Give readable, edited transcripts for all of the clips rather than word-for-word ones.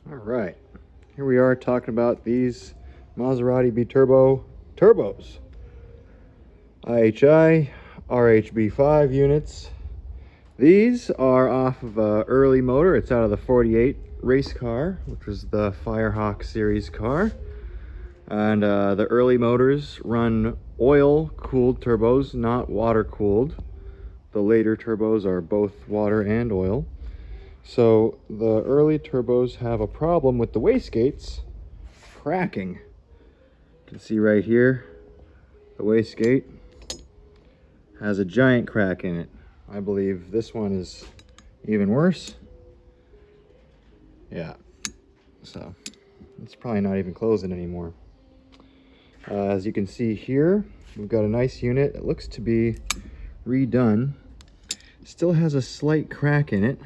All right, here we are talking about these Maserati Biturbo turbos. IHI RHB5 units. These are off of an early motor. It's out of the 48 race car, which was the Firehawk series car. And the early motors run oil-cooled turbos, not water-cooled. The later turbos are both water and oil. So the early turbos have a problem with the wastegates cracking. You can see right here, the wastegate has a giant crack in it. I believe this one is even worse. Yeah, so it's probably not even closing anymore. As you can see here, we've got a nice unit. It looks to be redone. Still has a slight crack in it,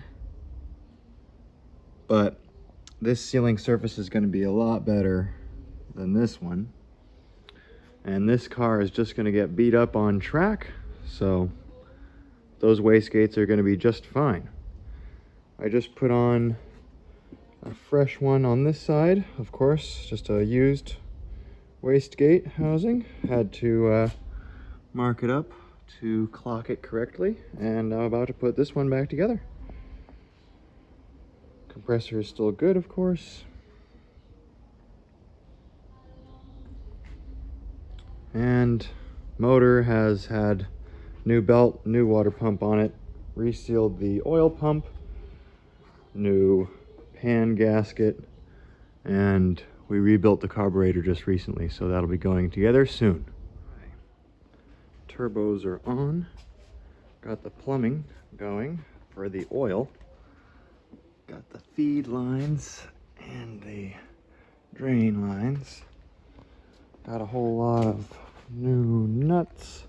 but this sealing surface is going to be a lot better than this one. And this car is just going to get beat up on track, so those wastegates are going to be just fine. I just put on a fresh one on this side, of course, just a used wastegate housing. Had to mark it up to clock it correctly, and I'm about to put this one back together. Compressor is still good, of course. And motor has had new belt, new water pump on it, resealed the oil pump, new pan gasket, and we rebuilt the carburetor just recently, so that'll be going together soon. Turbos are on. Got the plumbing going for the oil. Got the feed lines and the drain lines. Got a whole lot of new nuts